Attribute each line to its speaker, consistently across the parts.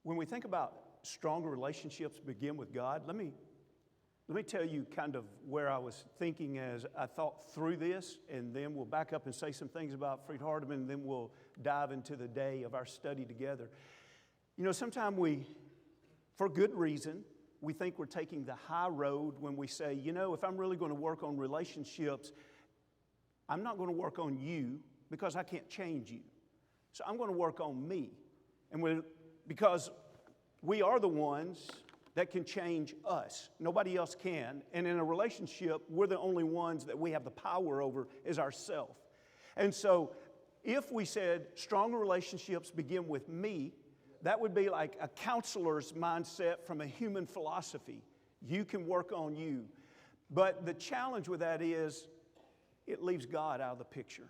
Speaker 1: When we think about stronger relationships begin with God, let me tell you kind of where I was thinking as I thought through this, and then we'll back up and say some things about Freed-Hardeman, and then we'll dive into the day of our study together. You know, sometimes for good reason, we think we're taking the high road when we say, you know, if I'm really going to work on relationships, I'm not going to work on you because I can't change you. So I'm going to work on me. And because we are the ones that can change us. Nobody else can. And in a relationship, we're the only ones that we have the power over is ourselves. And so if we said stronger relationships begin with me, that would be like a counselor's mindset from a human philosophy. You can work on you. But the challenge with that is it leaves God out of the picture.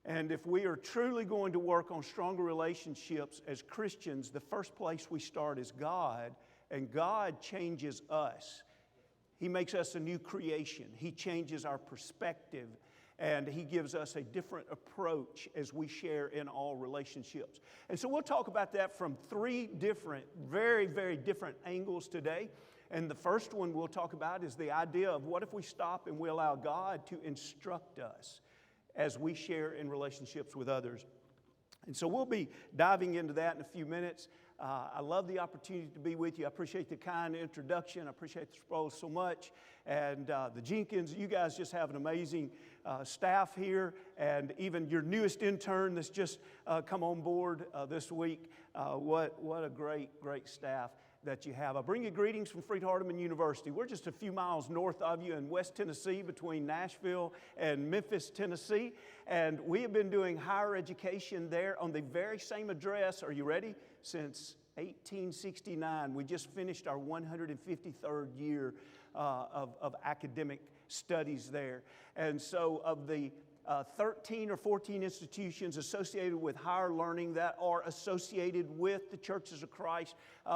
Speaker 1: And if we are truly going to work on stronger relationships as Christians, the first place we start is God, and God changes us. He makes us a new creation. He changes our perspective, and He gives us a different approach as we share in all relationships. And so we'll talk about that from three different, very, very different angles today. And the first one we'll talk about is the idea of what if we stop and we allow God to instruct us as we share in relationships with others. And so we'll be diving into that in a few minutes. I love the opportunity to be with you. I appreciate the kind introduction. I appreciate the Sproles so much. And the Jenkins, you guys just have an amazing staff here. And even your newest intern that's just come on board this week. What a great staff that you have. I bring you greetings from Freed-Hardeman University. We're just a few miles north of you in West Tennessee between Nashville and Memphis, Tennessee. And we have been doing higher education there on the very same address. Are you ready? Since 1869. We just finished our 153rd year of academic studies there. And so of the 13 or 14 institutions associated with higher learning that are associated with the Churches of Christ,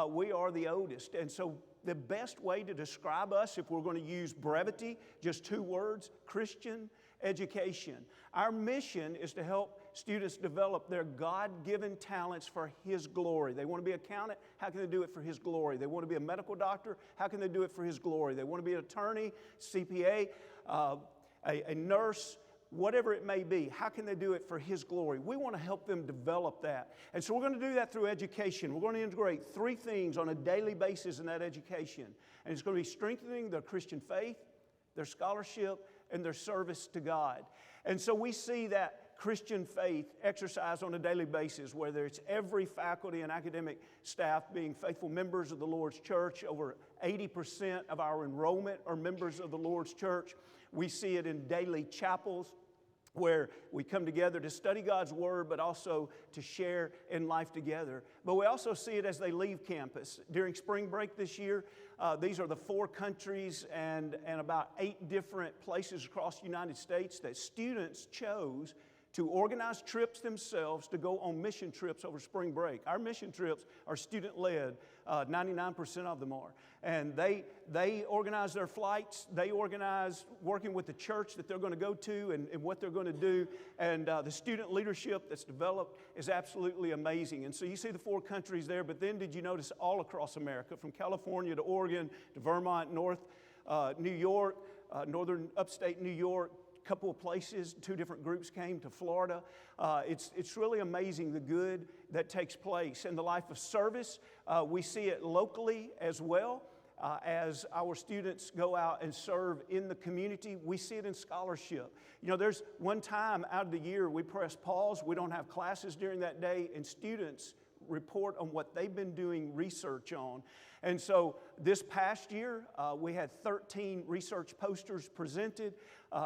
Speaker 1: we are the oldest. And so the best way to describe us, if we're going to use brevity, just two words, Christian education. Our mission is to help students develop their God-given talents for His glory. They want to be an accountant, how can they do it for His glory? They want to be a medical doctor, how can they do it for His glory? They want to be an attorney, CPA, a nurse, whatever it may be, how can they do it for His glory? We want to help them develop that. And so we're going to do that through education. We're going to integrate three things on a daily basis in that education. And it's going to be strengthening their Christian faith, their scholarship, and their service to God. And so we see that Christian faith exercised on a daily basis, whether it's every faculty and academic staff being faithful members of the Lord's church. Over 80% of our enrollment are members of the Lord's church. We see it in daily chapels, where we come together to study God's Word, but also to share in life together. But we also see it as they leave campus. During spring break this year, these are the 4 countries and about 8 different places across the United States that students chose to organize trips themselves to go on mission trips over spring break. Our mission trips are student-led, 99% of them are. And they organize their flights, they organize working with the church that they're going to go to and what they're going to do. And the student leadership that's developed is absolutely amazing. And so you see the 4 countries there, but then did you notice all across America, from California to Oregon to Vermont, North New York, northern upstate New York, couple of places, 2 different groups came to Florida. It's really amazing the good that takes place. In the life of service, we see it locally as well. As our students go out and serve in the community, we see it in scholarship. You know, there's one time out of the year we press pause, we don't have classes during that day, and students report on what they've been doing research on. And so this past year, we had 13 research posters presented.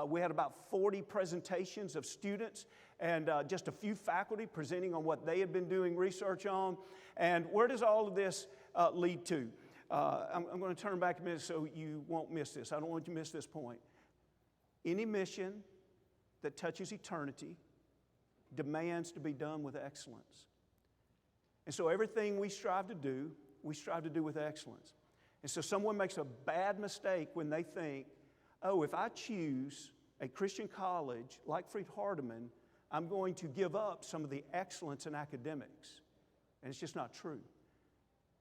Speaker 1: We had about 40 presentations of students and just a few faculty presenting on what they had been doing research on. And where does all of this lead to? I'm going to turn back a minute so you won't miss this. I don't want you to miss this point. Any mission that touches eternity demands to be done with excellence. And so everything we strive to do with excellence. And so someone makes a bad mistake when they think, oh, if I choose a Christian college like Freed-Hardeman, I'm going to give up some of the excellence in academics. And it's just not true.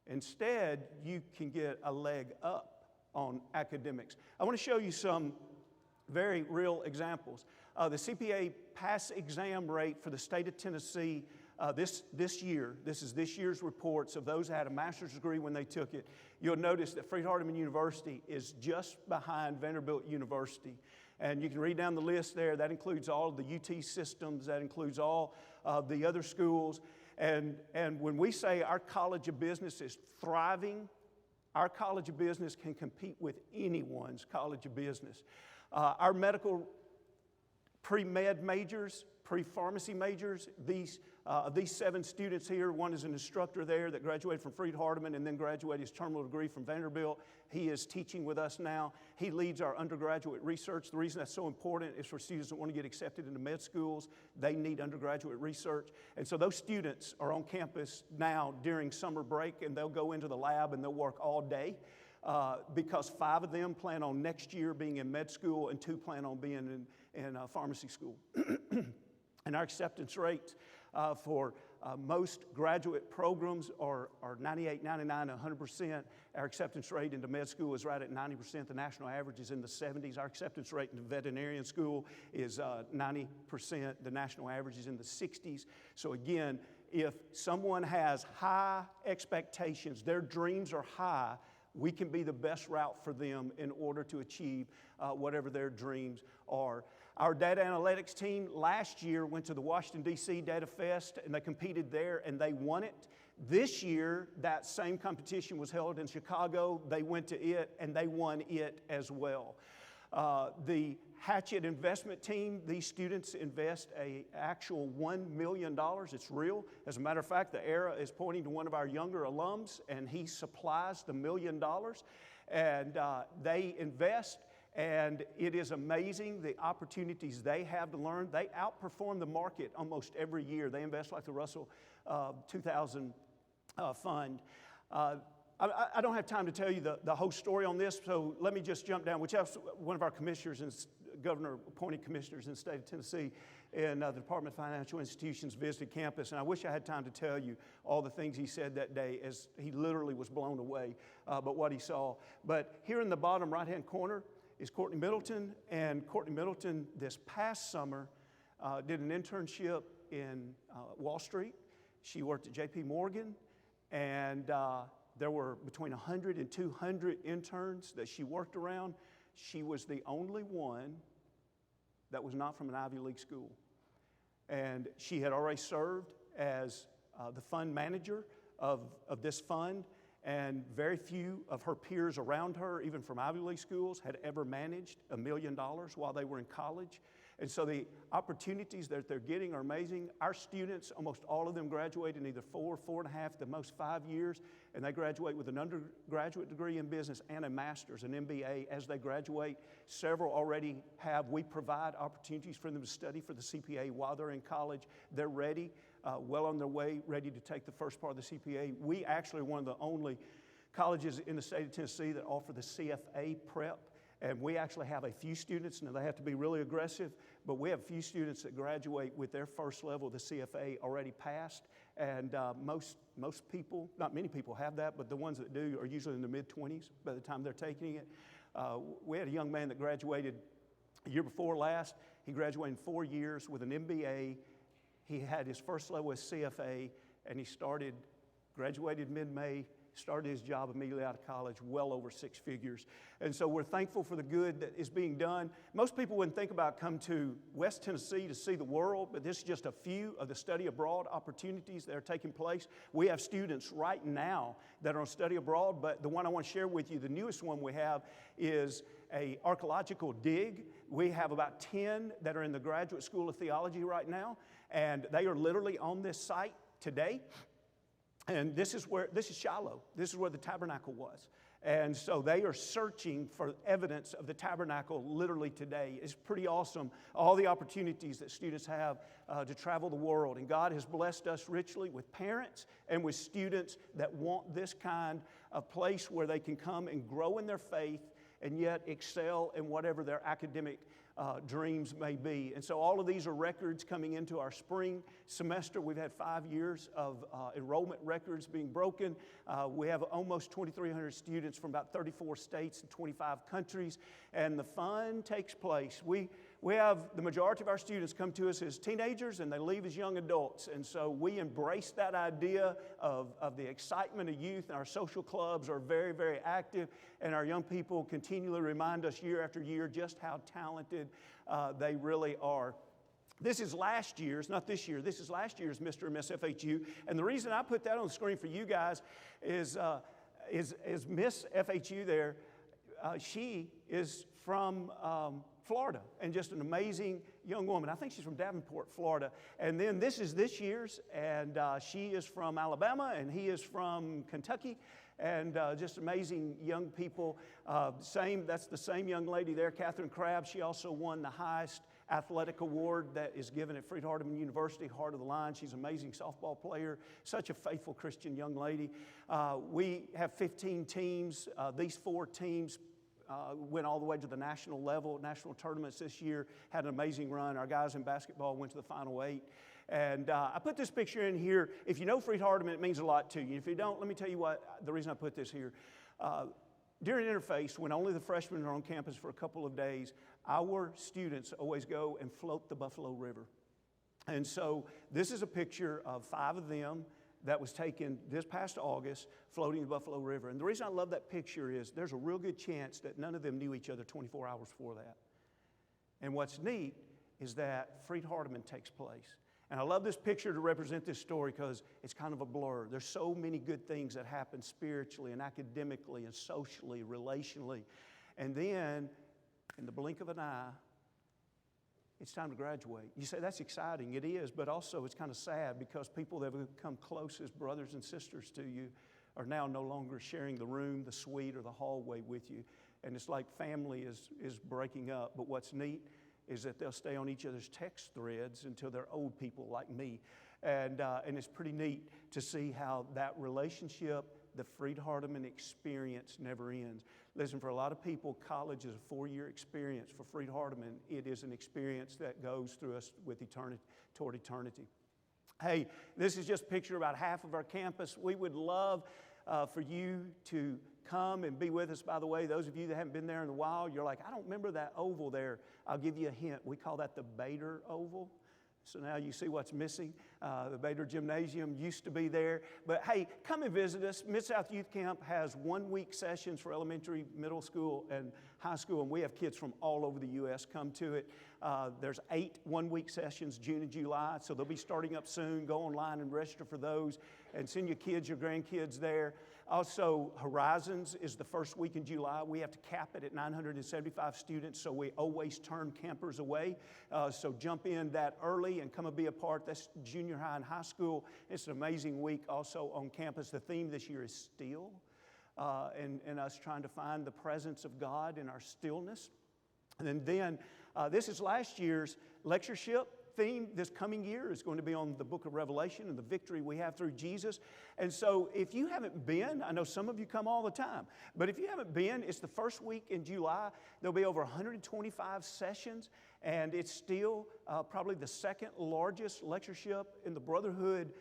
Speaker 1: Instead, you can get a leg up on academics. I want to show you some very real examples. The CPA pass exam rate for the state of Tennessee this year, this is this year's reports of those that had a master's degree when they took it. You'll notice that Freed-Hardeman University is just behind Vanderbilt University. And you can read down the list there. That includes all of the UT systems. That includes all of the other schools. And when we say our College of Business is thriving, our College of Business can compete with anyone's College of Business. Our medical pre-med majors, pre-pharmacy majors, these 7 students here, one is an instructor there that graduated from Freed-Hardeman and then graduated his terminal degree from Vanderbilt. He is teaching with us now. He leads our undergraduate research. The reason that's so important is for students that want to get accepted into med schools. They need undergraduate research. And so those students are on campus now during summer break, and they'll go into the lab and they'll work all day. Because 5 of them plan on next year being in med school and 2 plan on being in pharmacy school. And our acceptance rates for most graduate programs are 98, 99, 100%. Our acceptance rate into med school is right at 90%. The national average is in the 70s. Our acceptance rate into veterinarian school is 90%. The national average is in the 60s. So again, if someone has high expectations, their dreams are high, we can be the best route for them in order to achieve whatever their dreams are. Our data analytics team last year went to the Washington, D.C. Data Fest, and they competed there, and they won it. This year, that same competition was held in Chicago. They went to it, and they won it as well. The Hatchet investment team, these students invest an actual $1 million. It's real. As a matter of fact, the Era is pointing to one of our younger alums, and he supplies the $1 million. And they invest, and it is amazing the opportunities they have to learn. They outperform the market almost every year. They invest like the Russell 2000 fund. I don't have time to tell you the whole story on this, so let me just jump down. One of our commissioners and governor-appointed commissioners in the state of Tennessee in the Department of Financial Institutions visited campus, and I wish I had time to tell you all the things he said that day, as he literally was blown away by what he saw. But here in the bottom right-hand corner is Courtney Middleton, and Courtney Middleton this past summer did an internship in Wall Street. She worked at J.P. Morgan, and there were between 100 and 200 interns that she worked around. She was the only one that was not from an Ivy League school. And she had already served as the fund manager of this fund, and very few of her peers around her, even from Ivy League schools, had ever managed $1 million while they were in college. And so the opportunities that they're getting are amazing. Our students, almost all of them graduate in either 4, 4.5, the most 5 years, and they graduate with an undergraduate degree in business and a master's, an MBA as they graduate. Several already have. We provide opportunities for them to study for the CPA while they're in college. They're ready, well on their way, ready to take the first part of the CPA. We actually are one of the only colleges in the state of Tennessee that offer the CFA prep. And we actually have a few students, now they have to be really aggressive, but we have a few students that graduate with their first level of the CFA already passed. And most people, not many people have that, but the ones that do are usually in the mid-20s by the time they're taking it. We had a young man that graduated the year before last. He graduated in 4 years with an MBA. He had his first level as CFA, and he graduated mid-May, started his job immediately out of college, well over 6 figures. And so we're thankful for the good that is being done. Most people wouldn't think about come to West Tennessee to see the world, but this is just a few of the study abroad opportunities that are taking place. We have students right now that are on study abroad, but the one I want to share with you, the newest one we have, is an archaeological dig. We have about 10 that are in the Graduate School of Theology right now, and they are literally on this site today. And this is Shiloh. This is where the tabernacle was. And so they are searching for evidence of the tabernacle literally today. It's pretty awesome, all the opportunities that students have to travel the world. And God has blessed us richly with parents and with students that want this kind of place where they can come and grow in their faith and yet excel in whatever their academic dreams may be. And so all of these are records coming into our spring semester. We've had 5 years of enrollment records being broken. We have almost 2,300 students from about 34 states and 25 countries, and the fun takes place. We have the majority of our students come to us as teenagers and they leave as young adults. And so we embrace that idea of the excitement of youth, and our social clubs are very, very active. And our young people continually remind us year after year just how talented they really are. This is last year's, not this year, this is last year's Mr. and Miss FHU. And the reason I put that on the screen for you guys is Miss FHU there, she is from Florida, and just an amazing young woman. I think she's from Davenport, Florida. And then this is this year's, and she is from Alabama, and he is from Kentucky, and just amazing young people. That's the same young lady there, Catherine Crabb. She also won the highest athletic award that is given at Freed-Hardeman University, Heart of the Line. She's an amazing softball player, such a faithful Christian young lady. We have 15 teams. These 4 teams went all the way to the national level, national tournaments this year, had an amazing run. Our guys in basketball went to the Final 8. And I put this picture in here. If you know Freed-Hardeman, it means a lot to you. If you don't, let me tell you the reason I put this here. During Interface, when only the freshmen are on campus for a couple of days, our students always go and float the Buffalo River. And so this is a picture of 5 of them that was taken this past August, floating the Buffalo River. And the reason I love that picture is there's a real good chance that none of them knew each other 24 hours before that. And what's neat is that Freed-Hardeman takes place. And I love this picture to represent this story because it's kind of a blur. There's so many good things that happen spiritually and academically and socially, relationally. And then, in the blink of an eye, it's time to graduate. You say, that's exciting. It is, but also it's kind of sad because people that have become close as brothers and sisters to you are now no longer sharing the room, the suite, or the hallway with you. And it's like family is breaking up. But what's neat is that they'll stay on each other's text threads until they're old people like me. And it's pretty neat to see how that relationship, the Freed-Hardeman experience, never ends. Listen, for a lot of people, college is a 4-year experience. For Freed-Hardeman, it is an experience that goes through us with eternity, toward eternity. Hey, this is just a picture of about half of our campus. We would love for you to come and be with us. By the way, those of you that haven't been there in a while, you're like, I don't remember that oval there. I'll give you a hint. We call that the Bader Oval. So now you see what's missing. The Bader Gymnasium used to be there. But hey, come and visit us. Mid-South Youth Camp has 1-week sessions for elementary, middle school, and high school. And we have kids from all over the U.S. come to it. There's 8 1-week sessions, June and July. So they'll be starting up soon. Go online and register for those and send your kids, your grandkids there. Also, Horizons is the first week in July. We have to cap it at 975 students, so we always turn campers away. So jump in that early and come and be a part. That's junior high and high school. It's an amazing week also on campus. The theme this year is still, and us trying to find the presence of God in our stillness. And then this is last year's lectureship theme. This coming year is going to be on the book of Revelation and the victory we have through Jesus. And so if you haven't been, I know some of you come all the time, but if you haven't been, it's the first week in July. There'll be over 125 sessions, and it's still probably the second largest lectureship in the Brotherhood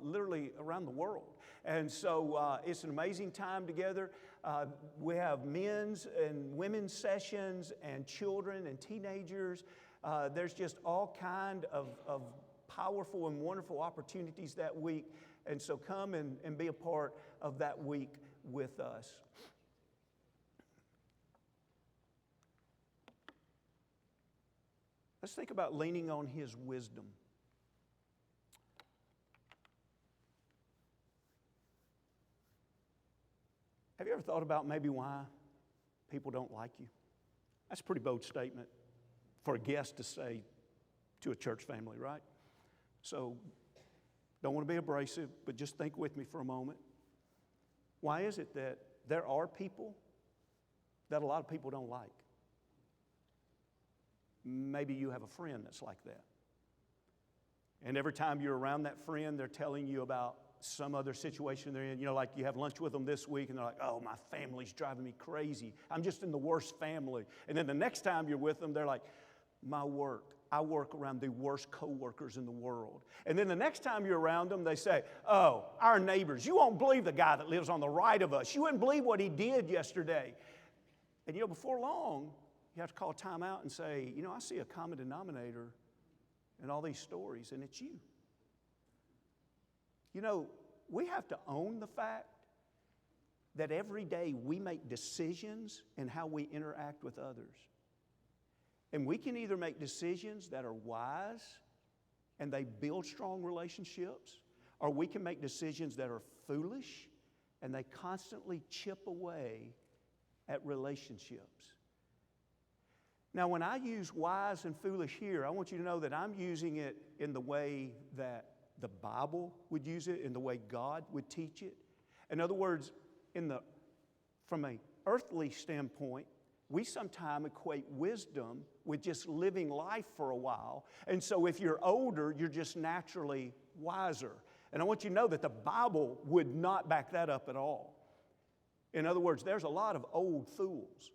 Speaker 1: literally around the world. And so it's an amazing time together. We have men's and women's sessions and children and teenagers. There's just all kind of powerful and wonderful opportunities that week. And so come and be a part of that week with us. Let's think about leaning on His wisdom. Have you ever thought about maybe why people don't like you? That's a pretty bold statement for a guest to say to a church family, right? So, don't want to be abrasive, but just think with me for a moment. Why is it that there are people that a lot of people don't like? Maybe you have a friend that's like that. And every time you're around that friend, they're telling you about some other situation they're in. You know, like you have lunch with them this week and they're like, oh, my family's driving me crazy. I'm just in the worst family. And then the next time you're with them, they're like, my work. I work around the worst coworkers in the world. And then the next time you're around them, they say, oh, our neighbors, you won't believe the guy that lives on the right of us. You wouldn't believe what he did yesterday. And you know, before long, you have to call time out and say, you know, I see a common denominator in all these stories, and it's you. You know, we have to own the fact that every day we make decisions in how we interact with others. And we can either make decisions that are wise and they build strong relationships, or we can make decisions that are foolish and they constantly chip away at relationships. Now, when I use wise and foolish here, I want you to know that I'm using it in the way that the Bible would use it, in the way God would teach it. In other words, from an earthly standpoint, we sometimes equate wisdom with just living life for a while. And so if you're older, you're just naturally wiser. And I want you to know that the Bible would not back that up at all. In other words, there's a lot of old fools.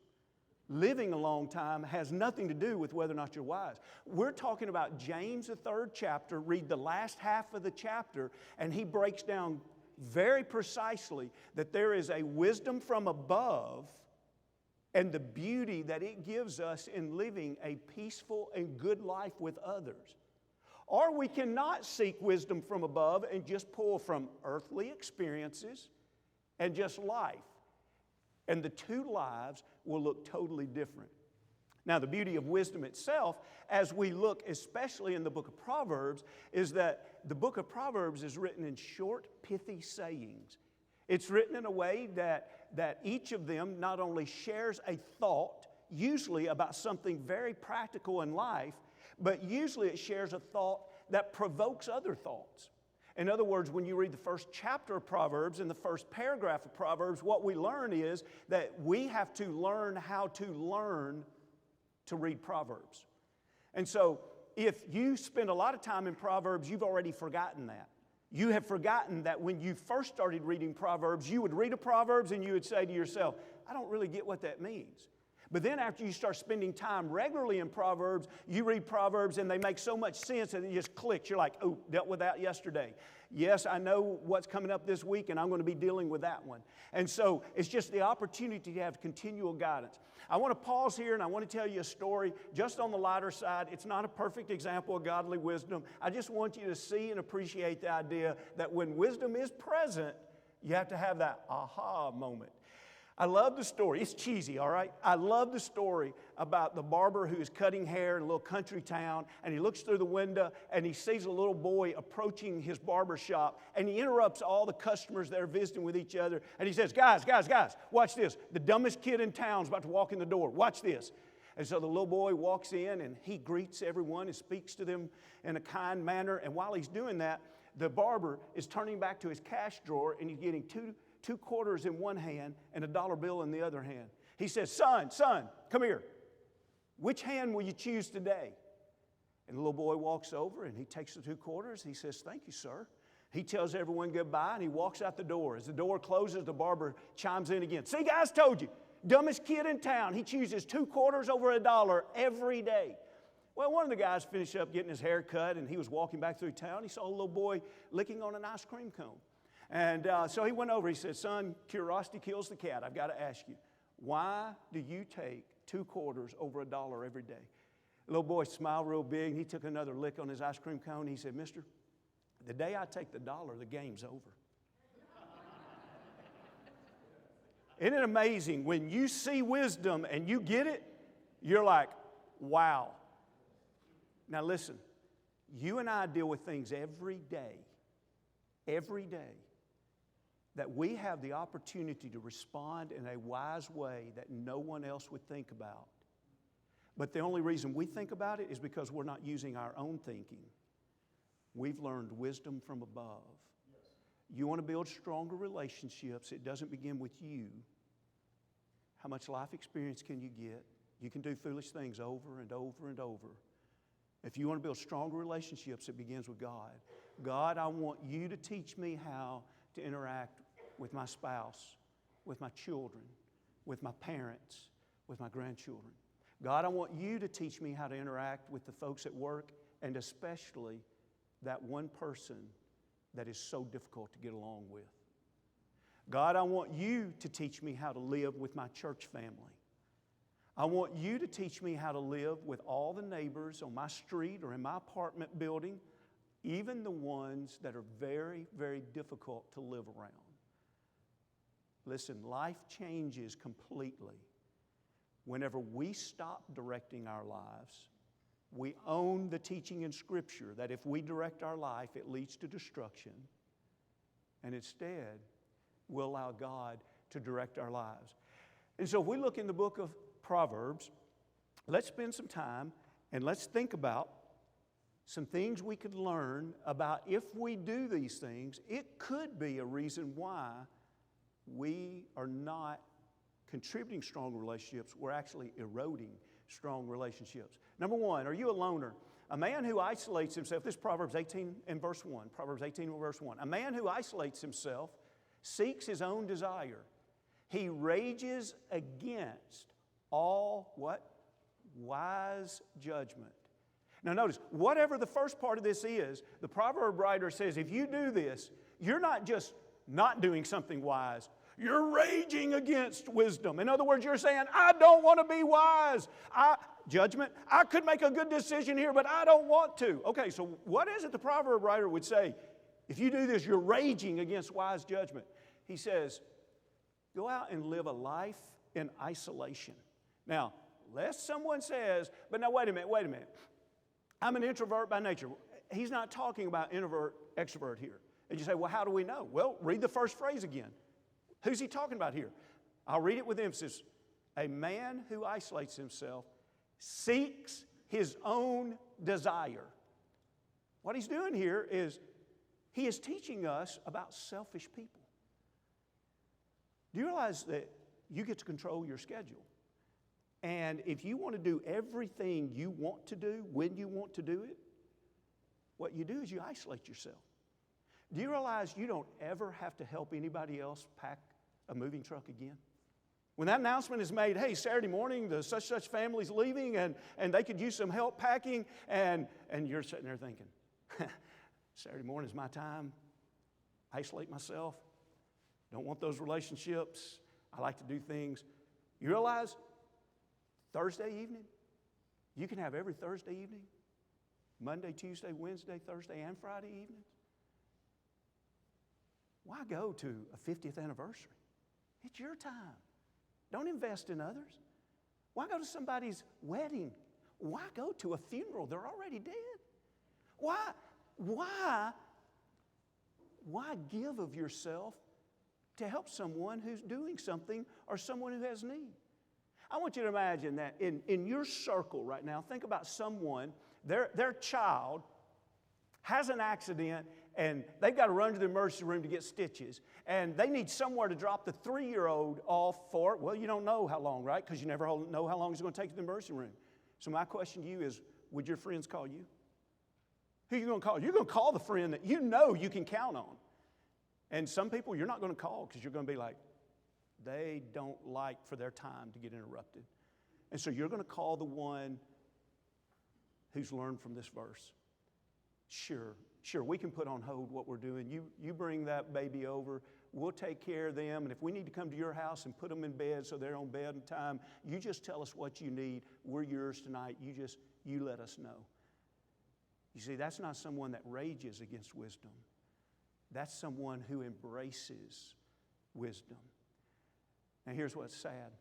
Speaker 1: Living a long time has nothing to do with whether or not you're wise. We're talking about James, the 3rd chapter. Read the last half of the chapter, and he breaks down very precisely that there is a wisdom from above and the beauty that it gives us in living a peaceful and good life with others. Or we cannot seek wisdom from above and just pull from earthly experiences and just life. And the two lives will look totally different. Now, the beauty of wisdom itself, as we look especially in the book of Proverbs, is that the book of Proverbs is written in short, pithy sayings. It's written in a way that each of them not only shares a thought, usually about something very practical in life, but usually it shares a thought that provokes other thoughts. In other words, when you read the first chapter of Proverbs and the first paragraph of Proverbs, what we learn is that we have to learn how to learn to read Proverbs. And so if you spend a lot of time in Proverbs, you've already forgotten that. You have forgotten that when you first started reading Proverbs, you would read a Proverbs and you would say to yourself, I don't really get what that means. But then after you start spending time regularly in Proverbs, you read Proverbs and they make so much sense that it just clicks. You're like, oh, dealt with that yesterday. Yes, I know what's coming up this week and I'm going to be dealing with that one. And so it's just the opportunity to have continual guidance. I want to pause here and I want to tell you a story just on the lighter side. It's not a perfect example of godly wisdom. I just want you to see and appreciate the idea that when wisdom is present, you have to have that aha moment. I love the story. It's cheesy, all right? I love the story about the barber who is cutting hair in a little country town, and he looks through the window, and he sees a little boy approaching his barber shop, and he interrupts all the customers that are visiting with each other, and he says, guys, watch this. The dumbest kid in town is about to walk in the door. Watch this. And so the little boy walks in, and he greets everyone and speaks to them in a kind manner, and while he's doing that, the barber is turning back to his cash drawer, and he's getting two quarters in one hand and a dollar bill in the other hand. He says, son, come here. Which hand will you choose today? And the little boy walks over and he takes the 2 quarters. He says, thank you, sir. He tells everyone goodbye and he walks out the door. As the door closes, the barber chimes in again. See, guys, told you. Dumbest kid in town. He chooses 2 quarters over a dollar every day. Well, one of the guys finished up getting his hair cut and he was walking back through town. He saw a little boy licking on an ice cream cone. And so he went over, he said, son, curiosity kills the cat. I've got to ask you, why do you take 2 quarters over a dollar every day? The little boy smiled real big, and he took another lick on his ice cream cone. He said, mister, the day I take the dollar, the game's over. Isn't it amazing? When you see wisdom and you get it, you're like, wow. Now listen, you and I deal with things every day, that we have the opportunity to respond in a wise way that no one else would think about. But the only reason we think about it is because we're not using our own thinking. We've learned wisdom from above. You want to build stronger relationships, it doesn't begin with you. How much life experience can you get? You can do foolish things over and over and over. If you want to build stronger relationships, it begins with God. God, I want you to teach me how to interact with my spouse, with my children, with my parents, with my grandchildren. God, I want you to teach me how to interact with the folks at work, and especially that one person that is so difficult to get along with. God, I want you to teach me how to live with my church family. I want you to teach me how to live with all the neighbors on my street or in my apartment building, even the ones that are very, very difficult to live around. Listen, life changes completely whenever we stop directing our lives. We own the teaching in Scripture that if we direct our life, it leads to destruction. And instead, we'll allow God to direct our lives. And so if we look in the book of Proverbs, let's spend some time and let's think about some things we could learn about if we do these things. It could be a reason why we are not contributing strong relationships. We're actually eroding strong relationships. Number one, are you a loner? A man who isolates himself, this is Proverbs 18 and verse 1. Proverbs 18 and verse 1. A man who isolates himself seeks his own desire. He rages against all what? Wise judgment. Now notice, whatever the first part of this is, the proverb writer says if you do this, you're not just not doing something wise. You're raging against wisdom. In other words, you're saying, I don't want to be wise. Judgment, I could make a good decision here, but I don't want to. Okay, so what is it the proverb writer would say? If you do this, you're raging against wise judgment. He says, go out and live a life in isolation. Now, lest someone says, but now wait a minute. I'm an introvert by nature. He's not talking about introvert, extrovert here. And you say, well, how do we know? Well, read the first phrase again. Who's he talking about here? I'll read it with emphasis. A man who isolates himself seeks his own desire. What he's doing here is he is teaching us about selfish people. Do you realize that you get to control your schedule? And if you want to do everything you want to do when you want to do it, what you do is you isolate yourself. Do you realize you don't ever have to help anybody else pack a moving truck again? When that announcement is made, hey, Saturday morning, the such family's leaving and they could use some help packing, and you're sitting there thinking, Saturday morning is my time. Isolate myself. Don't want those relationships. I like to do things. You realize Thursday evening, you can have every Thursday evening, Monday, Tuesday, Wednesday, Thursday, and Friday evenings. Why go to a 50th anniversary? It's your time. Don't invest in others. Why go to somebody's wedding? Why go to a funeral? They're already dead. Why give of yourself to help someone who's doing something or someone who has need? I want you to imagine that in your circle right now, think about someone, their child has an accident and they've got to run to the emergency room to get stitches. And they need somewhere to drop the 3-year-old off for, well, you don't know how long, right? Because you never know how long it's going to take to the emergency room. So my question to you is, would your friends call you? Who are you going to call? You're going to call the friend that you know you can count on. And some people you're not going to call because you're going to be like, they don't like for their time to get interrupted. And so you're going to call the one who's learned from this verse. Sure, we can put on hold what we're doing. You bring that baby over. We'll take care of them. And if we need to come to your house and put them in bed so they're on bed in time, you just tell us what you need. We're yours tonight. You let us know. You see, that's not someone that rages against wisdom. That's someone who embraces wisdom. Now here's what's sad.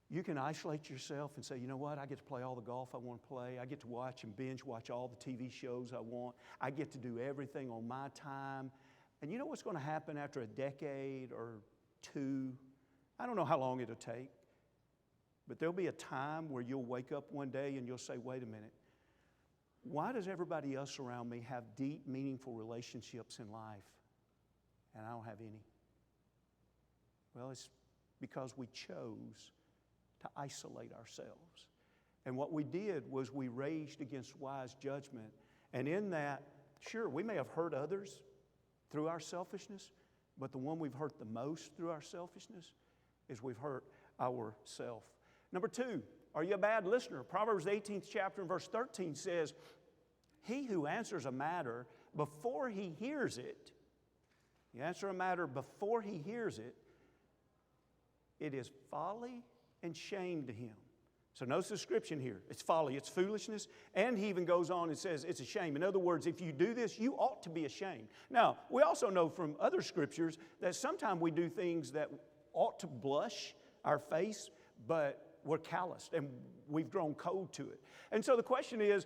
Speaker 1: You can isolate yourself and say, you know what, I get to play all the golf I want to play. I get to watch and binge watch all the TV shows I want. I get to do everything on my time. And you know what's going to happen after a decade or two? I don't know how long it'll take. But there'll be a time where you'll wake up one day and you'll say, wait a minute. Why does everybody else around me have deep, meaningful relationships in life and I don't have any? Well, it's because we chose to isolate ourselves. And what we did was we raged against wise judgment. And in that, sure, we may have hurt others through our selfishness, but the one we've hurt the most through our selfishness is we've hurt ourselves. Number two, are you a bad listener? Proverbs 18th chapter and verse 13 says, he who answers a matter before he hears it, you answer a matter before he hears it, it is folly and shame to him. So notice the description here. It's folly, it's foolishness, and he even goes on and says it's a shame. In other words, if you do this, you ought to be ashamed. Now, we also know from other scriptures that sometimes we do things that ought to blush our face, but we're calloused and we've grown cold to it. And so the question is,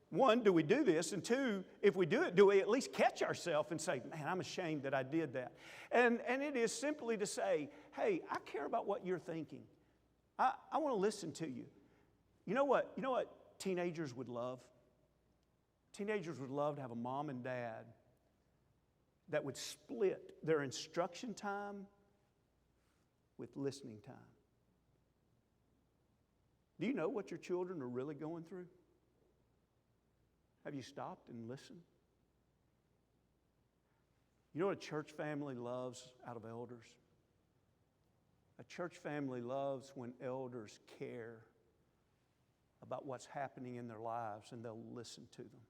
Speaker 1: one, do we do this? And two, if we do it, do we at least catch ourselves and say, man, I'm ashamed that I did that? And it is simply to say, hey, I care about what you're thinking. I want to listen to you. You know what teenagers would love? Teenagers would love to have a mom and dad that would split their instruction time with listening time. Do you know what your children are really going through? Have you stopped and listened? You know what a church family loves out of elders? A church family loves when elders care about what's happening in their lives and they'll listen to them.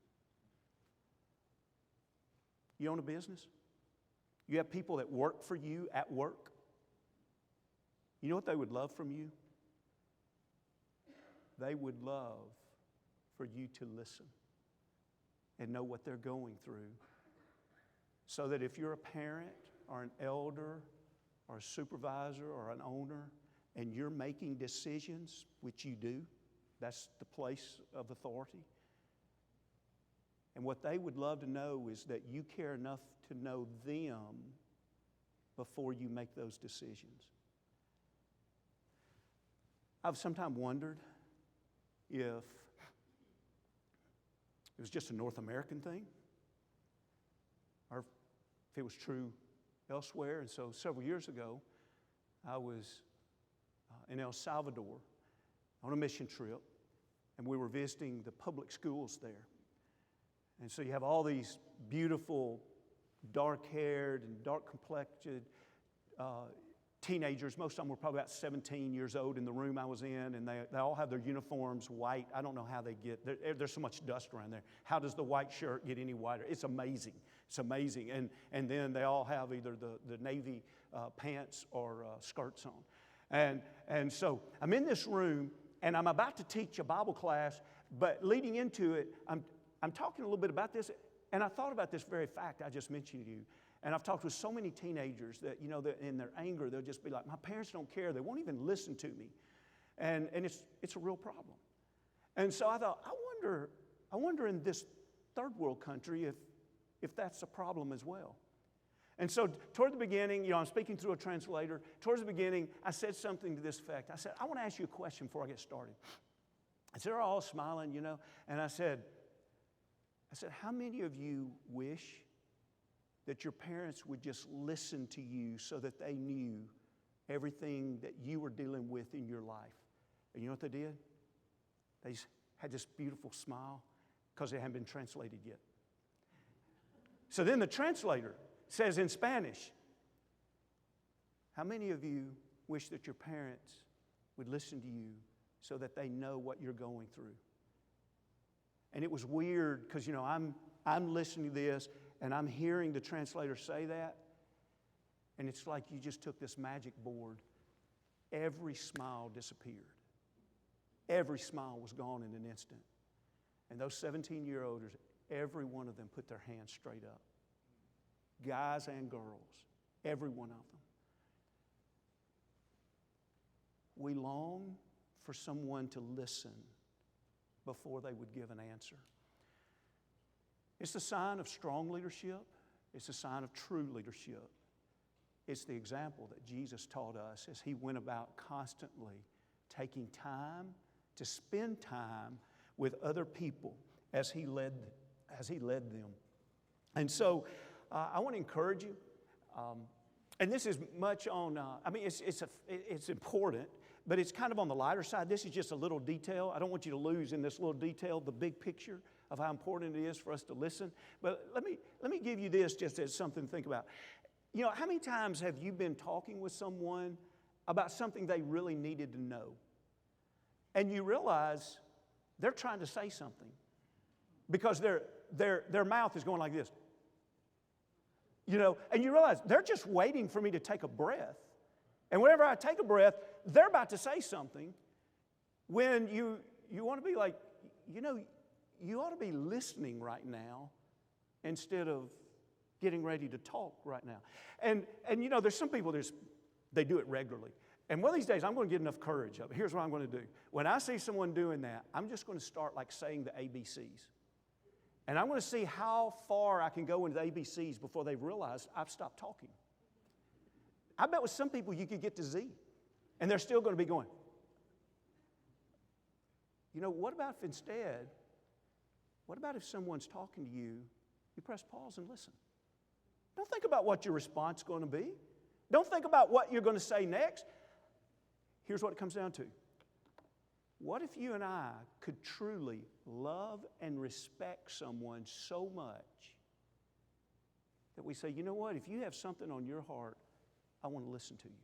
Speaker 1: You own a business? You have people that work for you at work? You know what they would love from you? They would love for you to listen and know what they're going through, so that if you're a parent or an elder or a supervisor or an owner and you're making decisions, which you do, that's the place of authority. And what they would love to know is that you care enough to know them before you make those decisions. I've sometimes wondered if it was just a North American thing, or if it was true elsewhere. And so several years ago, I was in El Salvador on a mission trip, and we were visiting the public schools there. And so you have all these beautiful, dark-haired and dark-complected teenagers. Most of them were probably about 17 years old in the room I was in, and they all have their uniforms white. I don't know how they get, there's so much dust around there. How does the white shirt get any whiter? It's amazing. It's amazing. And then they all have either the navy pants or skirts on. And so I'm in this room, and I'm about to teach a Bible class, but leading into it, I'm talking a little bit about this, and I thought about this very fact I just mentioned to you. And I've talked with so many teenagers that, you know, that in their anger, they'll just be like, my parents don't care. They won't even listen to me. And it's a real problem. And so I thought, I wonder in this third world country if that's a problem as well. And so toward the beginning, you know, I'm speaking through a translator. Towards the beginning, I said something to this effect. I said, I want to ask you a question before I get started. I said, they're all smiling, you know. And I said, how many of you wish that your parents would just listen to you so that they knew everything that you were dealing with in your life? And you know what they did? They had this beautiful smile because it hadn't been translated yet. So then the translator says in Spanish, how many of you wish that your parents would listen to you so that they know what you're going through? And it was weird because, you know, I'm listening to this, and I'm hearing the translator say that, and it's like you just took this magic board. Every smile disappeared. Every smile was gone in an instant. And those 17-year-olds, every one of them put their hands straight up. Guys and girls, every one of them. We long for someone to listen before they would give an answer. It's the sign of strong leadership. It's a sign of true leadership. It's the example that Jesus taught us as He went about constantly taking time to spend time with other people as He led them. And so I want to encourage you, and this is much on, it's important, but it's kind of on the lighter side. This is just a little detail. I don't want you to lose in this little detail the big picture of how important it is for us to listen. But let me give you this just as something to think about. You know, how many times have you been talking with someone about something they really needed to know? and you realize they're trying to say something because their mouth is going like this. You know, and you realize they're just waiting for me to take a breath. And whenever I take a breath, they're about to say something. When you want to be like, you know, you ought to be listening right now instead of getting ready to talk right now. And you know, there's some people, they do it regularly. And one of these days, I'm going to get enough courage of it. Here's what I'm going to do. When I see someone doing that, I'm just going to start like saying the ABCs. And I'm going to see how far I can go into the ABCs before they've realized I've stopped talking. I bet with some people you could get to Z, and they're still going to be going. You know, what about if someone's talking to you, you press pause and listen. Don't think about what your response is going to be. Don't think about what you're going to say next. Here's what it comes down to. What if you and I could truly love and respect someone so much that we say, you know what, if you have something on your heart, I want to listen to you.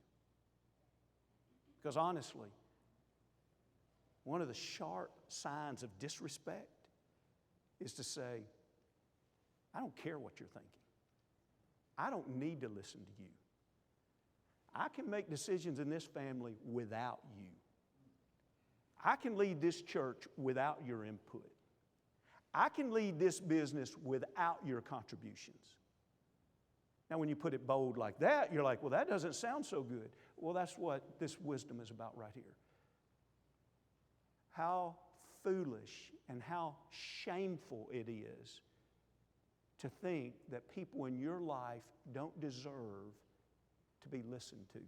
Speaker 1: Because honestly, one of the sharp signs of disrespect is to say, I don't care what you're thinking. I don't need to listen to you. I can make decisions in this family without you. I can lead this church without your input. I can lead this business without your contributions. Now, when you put it bold like that, you're like, well, that doesn't sound so good. Well, that's what this wisdom is about right here. How foolish and how shameful it is to think that people in your life don't deserve to be listened to.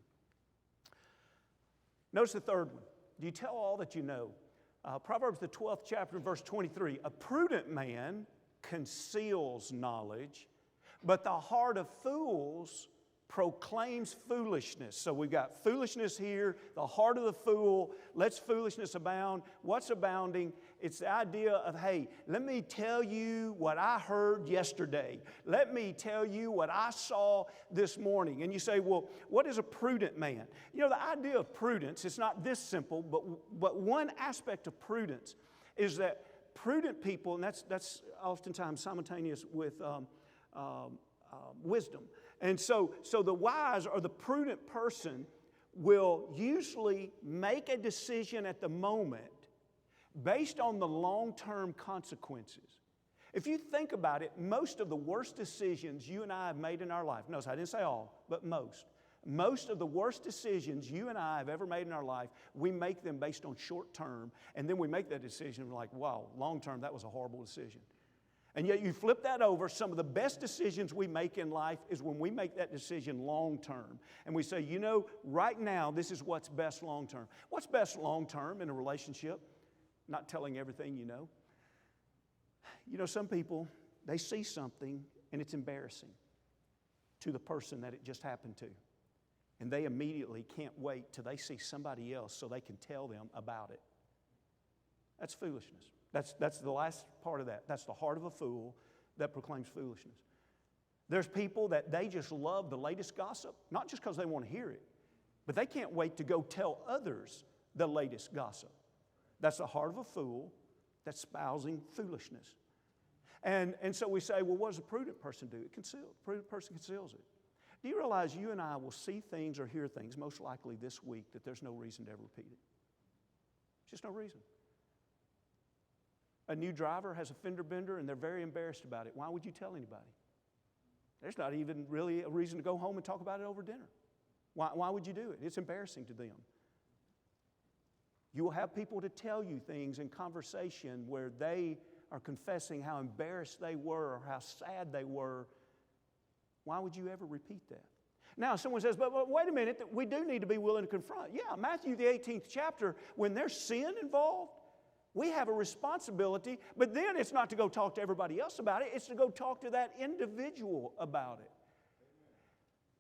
Speaker 1: Notice the third one. Do you tell all that you know? Proverbs, the 12th chapter, verse 23. A prudent man conceals knowledge, but the heart of fools proclaims foolishness. So we've got foolishness here, the heart of the fool. Let's foolishness abound. What's abounding? It's the idea of, hey, let me tell you what I heard yesterday. Let me tell you what I saw this morning. And you say, well, what is a prudent man? You know, the idea of prudence, it's not this simple, but one aspect of prudence is that prudent people, and that's oftentimes simultaneous with wisdom. And so the wise or the prudent person will usually make a decision at the moment based on the long-term consequences. If you think about it, most of the worst decisions you and I have made in our life, notice I didn't say all, but most of the worst decisions you and I have ever made in our life, we make them based on short-term, and then we make that decision and we're like, wow, long-term, that was a horrible decision. And yet you flip that over, some of the best decisions we make in life is when we make that decision long-term. And we say, you know, right now, this is what's best long-term. What's best long-term in a relationship? Not telling everything you know. You know, some people, they see something and it's embarrassing to the person that it just happened to. And they immediately can't wait till they see somebody else so they can tell them about it. That's foolishness. That's the last part of that. That's the heart of a fool that proclaims foolishness. There's people that they just love the latest gossip, not just because they want to hear it, but they can't wait to go tell others the latest gossip. That's the heart of a fool that's espousing foolishness. And so we say, well, what does a prudent person do? It conceals. A prudent person conceals it. Do you realize you and I will see things or hear things, most likely this week, that there's no reason to ever repeat it? Just no reason. A new driver has a fender bender and they're very embarrassed about it. Why would you tell anybody? There's not even really a reason to go home and talk about it over dinner. Why would you do it? It's embarrassing to them. You will have people to tell you things in conversation where they are confessing how embarrassed they were or how sad they were. Why would you ever repeat that? Now, someone says, but wait a minute, we do need to be willing to confront. Yeah, Matthew, the 18th chapter, when there's sin involved, we have a responsibility, but then it's not to go talk to everybody else about it. It's to go talk to that individual about it.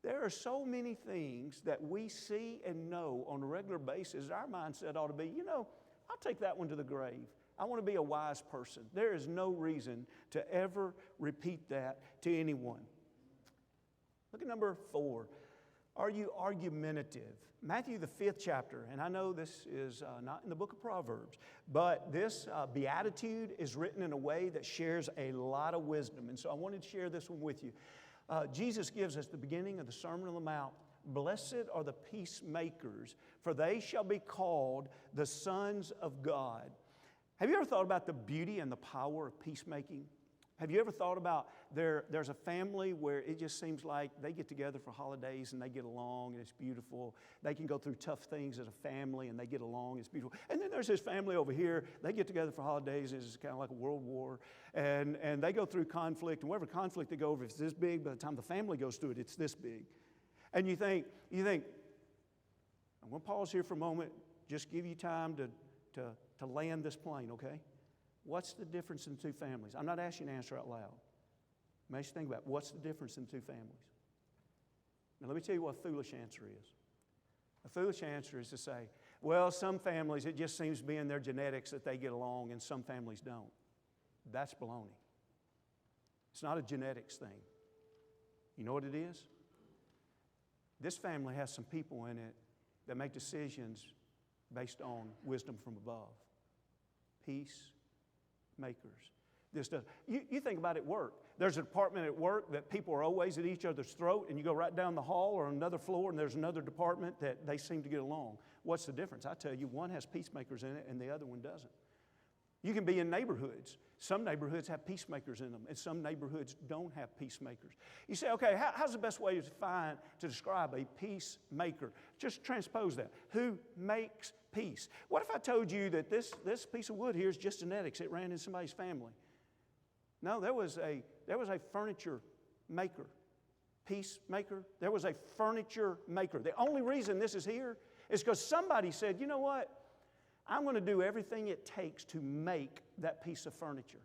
Speaker 1: There are so many things that we see and know on a regular basis. Our mindset ought to be, you know, I'll take that one to the grave. I want to be a wise person. There is no reason to ever repeat that to anyone. Look at number 4. Are you argumentative? Matthew, the 5th chapter, and I know this is not in the book of Proverbs, but this beatitude is written in a way that shares a lot of wisdom. And so I wanted to share this one with you. Jesus gives us the beginning of the Sermon on the Mount. Blessed are the peacemakers, for they shall be called the sons of God. Have you ever thought about the beauty and the power of peacemaking? Have you ever thought about there's a family where it just seems like they get together for holidays and they get along and it's beautiful. They can go through tough things as a family and they get along, it's beautiful. And then there's this family over here, they get together for holidays, it's kind of like a world war. And they go through conflict, and whatever conflict they go over, if it's this big, by the time the family goes through it, it's this big. And you think, I'm going to pause here for a moment, just give you time to land this plane, okay? What's the difference in two families? I'm not asking you to answer out loud. I want you to think about what's the difference in two families. Now let me tell you what a foolish answer is. A foolish answer is to say, well, some families, it just seems to be in their genetics that they get along and some families don't. That's baloney. It's not a genetics thing. You know what it is? This family has some people in it that make decisions based on wisdom from above. Peace makers. You think about it at work. There's a department at work that people are always at each other's throat, and you go right down the hall or another floor, and there's another department that they seem to get along. What's the difference? I tell you, one has peacemakers in it, and the other one doesn't. You can be in neighborhoods. Some neighborhoods have peacemakers in them, and some neighborhoods don't have peacemakers. You say, okay, how's the best way to describe a peacemaker? Just transpose that. Who makes peace? What if I told you that this piece of wood here is just genetics? It ran in somebody's family. No, there was a furniture maker. Peacemaker. There was a furniture maker. The only reason this is here is because somebody said, you know what? I'm going to do everything it takes to make that piece of furniture.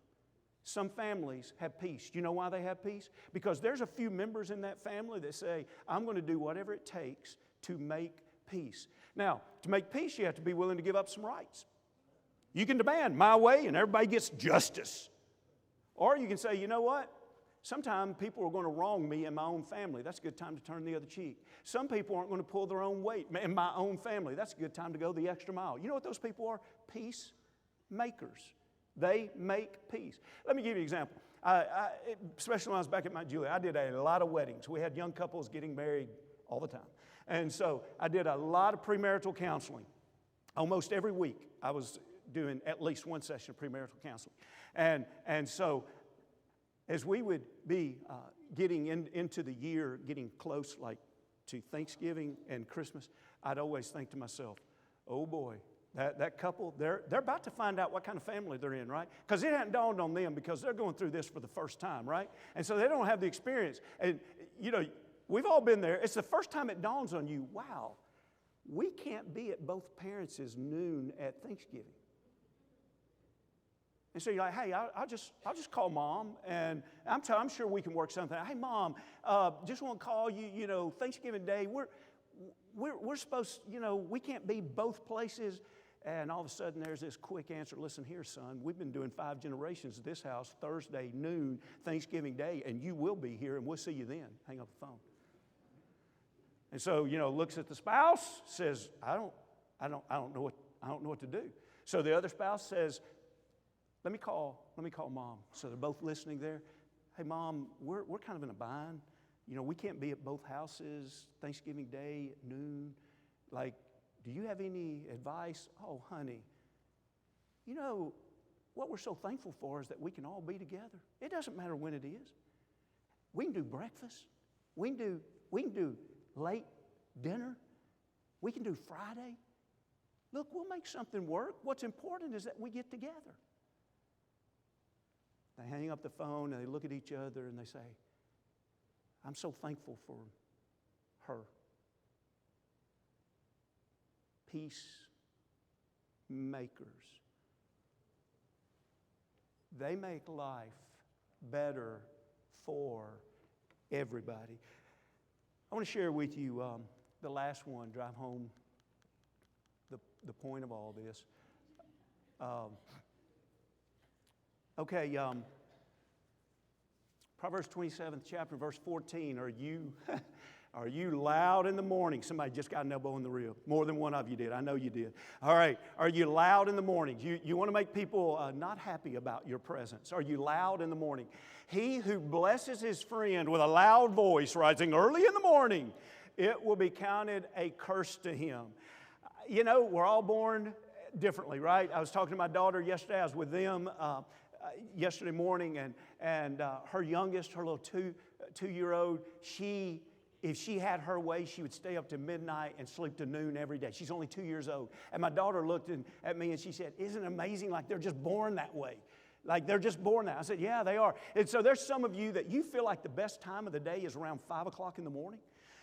Speaker 1: Some families have peace. Do you know why they have peace? Because there's a few members in that family that say, I'm going to do whatever it takes to make peace. Now, to make peace, you have to be willing to give up some rights. You can demand my way and everybody gets justice. Or you can say, you know what? Sometimes people are going to wrong me in my own family. That's a good time to turn the other cheek. Some people aren't going to pull their own weight in my own family. That's a good time to go the extra mile. You know what those people are? Peacemakers. They make peace. Let me give you an example. Especially when I was back at Mount Juliet, I did a lot of weddings. We had young couples getting married all the time. And so I did a lot of premarital counseling. Almost every week I was doing at least one session of premarital counseling. And so as we would be getting into the year, getting close like to Thanksgiving and Christmas, I'd always think to myself, oh boy, that couple, they're about to find out what kind of family they're in, right? Because it hadn't dawned on them because they're going through this for the first time, right? And so they don't have the experience. And, you know, we've all been there. It's the first time it dawns on you, wow, we can't be at both parents' noon at Thanksgiving. And so you're like, hey, I'll just call Mom, and I'm sure we can work something out. Hey, Mom, just want to call you, you know, Thanksgiving Day, we're supposed, you know, we can't be both places. And all of a sudden there's this quick answer, listen here, son, we've been doing 5 generations at this house, Thursday, noon, Thanksgiving Day, and you will be here, and we'll see you then. Hang up the phone. And so, you know, looks at the spouse, says, I don't know what to do. So the other spouse says, Let me call Mom. So they're both listening there. Hey, Mom, we're kind of in a bind. You know, we can't be at both houses Thanksgiving Day at noon. Like, do you have any advice? Oh, honey, you know, what we're so thankful for is that we can all be together. It doesn't matter when it is. We can do breakfast. We can do late dinner. We can do Friday. Look, we'll make something work. What's important is that we get together. They hang up the phone and they look at each other and they say, I'm so thankful for her. Peacemakers. They make life better for everybody. I want to share with you the last one, drive home the point of all this. Proverbs 27th chapter, verse 14. Are you Are you loud in the morning? Somebody just got an elbow in the rib. More than one of you did. I know you did. All right. Are you loud in the morning? You want to make people not happy about your presence. Are you loud in the morning? He who blesses his friend with a loud voice rising early in the morning, it will be counted a curse to him. You know, we're all born differently, right? I was talking to my daughter yesterday. I was with them yesterday morning, and her youngest, her little two-year-old, if she had her way, she would stay up to midnight and sleep to noon every day. She's only 2 years old. And my daughter looked at me and she said, "Isn't it amazing? Like they're just born that way. Like they're just born that." I said, "Yeah, they are." And so there's some of you that you feel like the best time of the day is around 5 o'clock in the morning.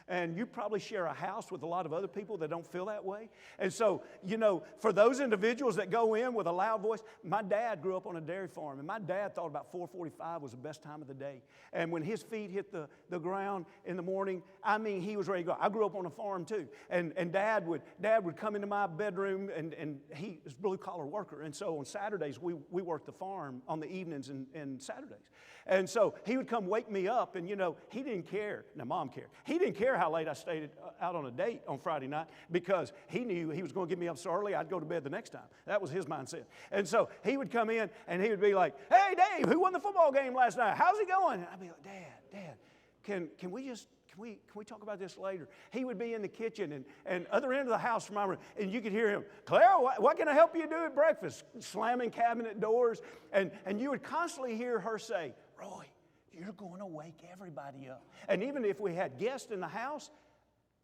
Speaker 1: And you probably share a house with a lot of other people that don't feel that way. And so, you know, for those individuals that go in with a loud voice, my dad grew up on a dairy farm, and my dad thought about 4:45 was the best time of the day. And when his feet hit the ground in the morning, I mean, he was ready to go. I grew up on a farm too. And dad would come into my bedroom, and he was a blue-collar worker. And so on Saturdays, we worked the farm on the evenings and Saturdays. And so he would come wake me up, and, you know, he didn't care. Now, Mom cared. He didn't care how late I stayed out on a date on Friday night because he knew he was going to get me up so early I'd go to bed the next time. That was his mindset. And so he would come in, and he would be like, "Hey, Dave, who won the football game last night? How's it going?" And I'd be like, Dad, can we talk about this later? He would be in the kitchen and other end of the house from my room, and you could hear him, "Claire, what can I help you do at breakfast?" Slamming cabinet doors, and you would constantly hear her say, "Roy, you're going to wake everybody up." And even if we had guests in the house,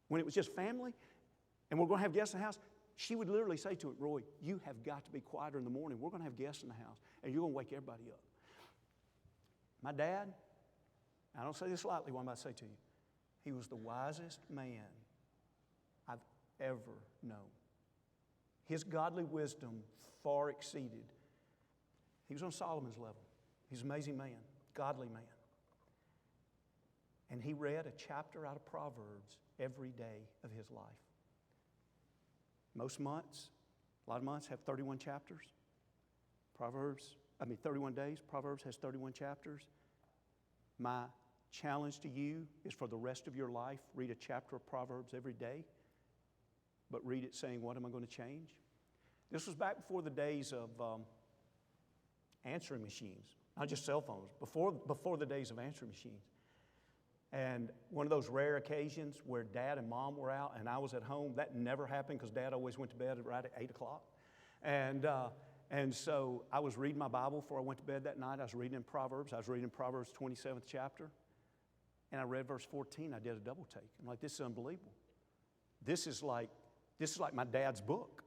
Speaker 1: when it was just family, and we're going to have guests in the house, she would literally say to it, "Roy, you have got to be quieter in the morning. We're going to have guests in the house, and you're going to wake everybody up." My dad, I don't say this lightly, what I'm about to say to you, he was the wisest man I've ever known. His godly wisdom far exceeded. He was on Solomon's level. He's an amazing man, godly man. And he read a chapter out of Proverbs every day of his life. Most months, a lot of months have 31 chapters. 31 days. Proverbs has 31 chapters. My challenge to you is for the rest of your life, read a chapter of Proverbs every day, but read it saying, "What am I going to change?" This was back before the days of answering machines, not just cell phones, before the days of answering machines. And one of those rare occasions where Dad and Mom were out and I was at home, that never happened because Dad always went to bed right at 8 o'clock. And so I was reading my Bible before I went to bed that night. I was reading in Proverbs. I was reading Proverbs 27th chapter. And I read verse 14. I did a double take. I'm like, this is unbelievable. This is like my dad's book.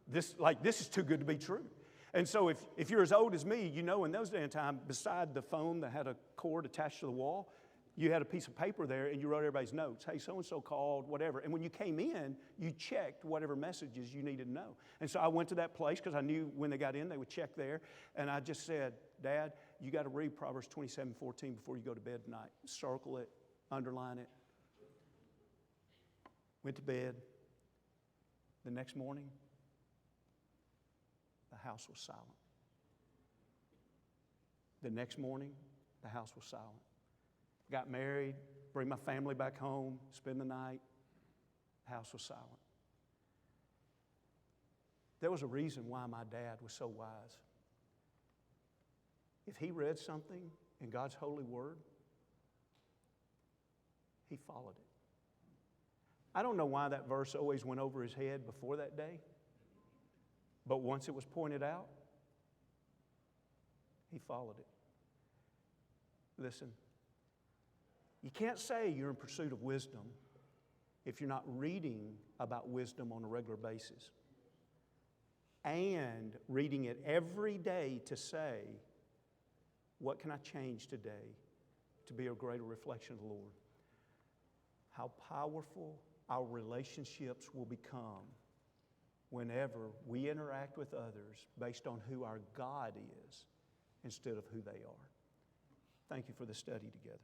Speaker 1: This is too good to be true. And so if you're as old as me, you know in those days and time, beside the phone that had a cord attached to the wall, you had a piece of paper there and you wrote everybody's notes. Hey, so-and-so called, whatever. And when you came in, you checked whatever messages you needed to know. And so I went to that place because I knew when they got in, they would check there. And I just said, "Dad, you got to read Proverbs 27:14 before you go to bed tonight. Circle it, underline it." Went to bed. The next morning, the house was silent. The next morning, the house was silent. Got married, bring my family back home, spend the night. The house was silent. There was a reason why my dad was so wise. If he read something in God's holy word, he followed it. I don't know why that verse always went over his head before that day, but once it was pointed out, he followed it. Listen. You can't say you're in pursuit of wisdom if you're not reading about wisdom on a regular basis and reading it every day to say, what can I change today to be a greater reflection of the Lord? How powerful our relationships will become whenever we interact with others based on who our God is instead of who they are. Thank you for the study together.